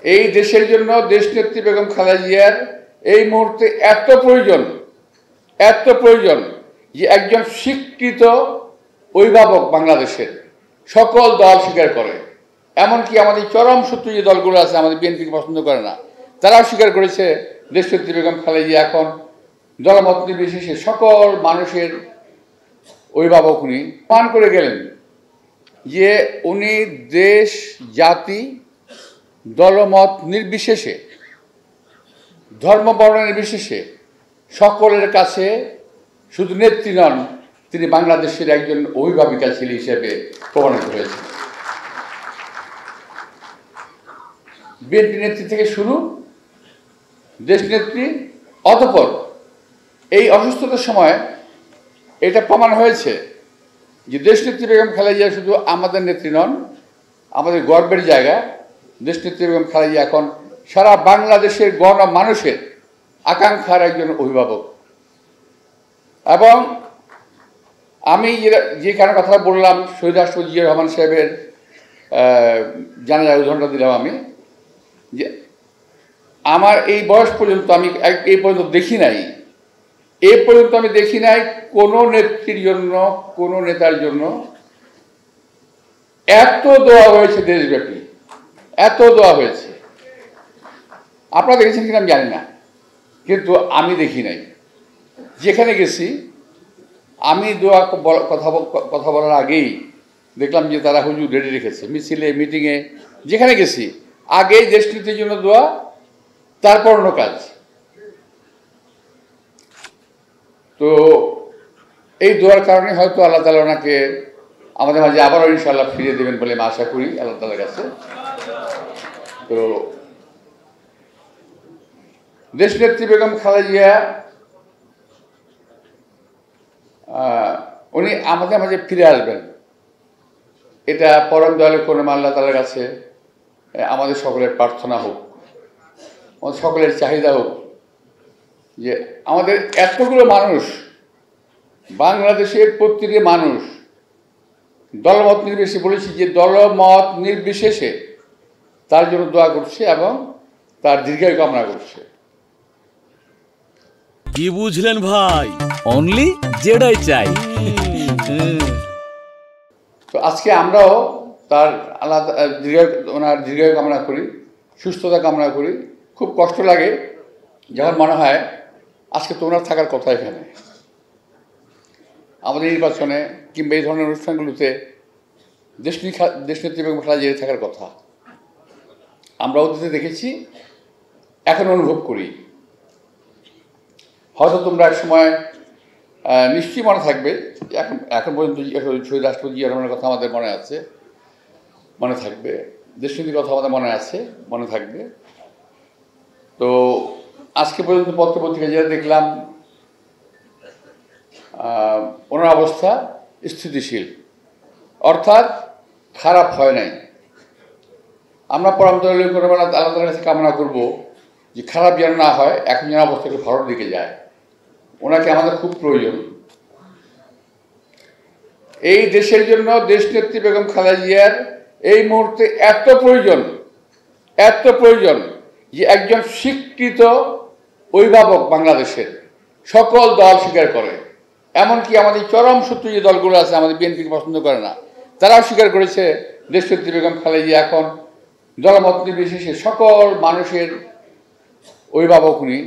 এই দেশের জন্য দেশনেত্রী বেগম খালেদা জিয়ার এই মুহূর্তে এত প্রয়োজন যে একজন স্বীকৃত অভিভাবক বাংলাদেশের সকল দল স্বীকার করে, এমনকি আমাদের চরম শত্রু যে দলগুলো আছে আমাদের বিএনপিকে পছন্দ করে না, তারাও স্বীকার করেছে দেশনেত্রী বেগম খালেদা জিয়া এখন দলমত নির্বিশেষে সকল মানুষের অভিভাবক। উনি প্রমাণ করে গেলেন যে উনি দেশ জাতি দলমত নির্বিশেষে ধর্ম বর্ণ নির্বিশেষে সকলের কাছে শুধু নেত্রী নন, তিনি বাংলাদেশের একজন অভিভাবিকা ছেলে হিসেবে প্রমাণিত হয়েছে। বিএনপি নেত্রী থেকে শুরু দেশনেত্রী, অতঃপর এই অসুস্থতার সময় এটা প্রমাণ হয়েছে যে দেশনেত্রী বেগম খালেদা জিয়া শুধু আমাদের নেত্রী নন, আমাদের গর্বের জায়গা। দেশনেত্রী বেগম খালেদা জিয়া এখন সারা বাংলাদেশের মানুষের আকাঙ্ক্ষার একজন অভিভাবক। এবং আমি যেখানে কথা বললাম, শহীদ রাষ্ট্রপতি জিয়াউর রহমান সাহেবের জানাজার উদাহরণটা দিলাম আমি, যে আমার এই বয়স পর্যন্ত আমি এই পর্যন্ত দেখি নাই, কোনো নেত্রীর জন্য, কোনো নেতার জন্য এত দোয়া হয়েছে দেশব্যাপী, এত দোয়া হয়েছে। আপনারা দেখেছেন কিনা আমি জানি না, কিন্তু আমি দেখি নাই। যেখানে গেছি আমি দোয়া কথা বলার আগেই দেখলাম যে তারা হুজুর রেডি রেখেছে, মিছিলে মিটিংয়ে যেখানে গেছি আগেই দেশনীতির জন্য দোয়া, তারপর অন্য কাজ। তো এই দোয়ার কারণে হয়তো আল্লাহ তাআলা ওনাকে আমাদের মাঝে আবারও ইনশাআল্লাহ ফিরিয়ে দেবেন বলে আমি আশা করি আল্লাহ তাআলার কাছে। তো দেশনেত্রী বেগম খালেদা জিয়া উনি আমাদের মাঝে ফিরে আসবেন, এটা পরম দয়ালু করুন আল্লাহ তাআলার কাছে আমাদের সকলের প্রার্থনা হোক, আমাদের সকলের চাহিদা হোক যে আমাদের এতগুলো মানুষ, বাংলাদেশের প্রতিটি মানুষ দলমত নির্বিশেষে, বলেছি যে দলমত নির্বিশেষে তার জন্য দোয়া করছে এবং তার দীর্ঘায়ু কামনা করছে। কি বুঝলেন ভাই? অনলি যেটাই চাই। তো আজকে আমরাও তার ওনার দীর্ঘায়ু কামনা করি, সুস্থতা কামনা করি। খুব কষ্ট লাগে যখন মনে হয় আজকে তো ওনার থাকার কথা এখানে, আমাদের নির্বাচনে কিংবা এই ধরনের অনুষ্ঠানগুলোতে দেশনেত্রী বেগম খালেদা জিয়া থাকার কথা। আমরা অতীতে দেখেছি, এখন অনুভব করি। হয়তো তোমরা এক সময় নিশ্চয়ই মনে থাকবে, এখন পর্যন্ত শহীদ রাষ্ট্রপতি জিয়াউর রহমানের কথা আমাদের মনে আছে, মনে থাকবে, দেশনীতির কথা আমাদের মনে আছে, মনে থাকবে। তো আজকে পর্যন্ত পত্রপত্রিকা যেটা দেখলাম, ওনার অবস্থা স্থিতিশীল, অর্থাৎ খারাপ হয় নাই। আমরা পরম দয়ালু করুন আল্লাহ তাআলার কাছে কামনা করব যে খারাপ যেন না হয়, এখন যেন অবস্থা একটু ভালোর দিকে যায়। ওনাকে আমাদের খুব প্রয়োজন। এই দেশের জন্য দেশনেত্রী বেগম খালেদা জিয়ার এই মুহূর্তে এত প্রয়োজন যে একজন স্বীকৃত অভিভাবক বাংলাদেশের সকল দল স্বীকার করে, এমনকি আমাদের চরম শত্রু যে দলগুলো আছে আমাদের বিএনপিকে পছন্দ করে না, তারাও স্বীকার করেছে দেশনেত্রী বেগম খালেদা জিয়া এখন দলমত নির্বিশেষে সকল মানুষের অভিভাবক উনি।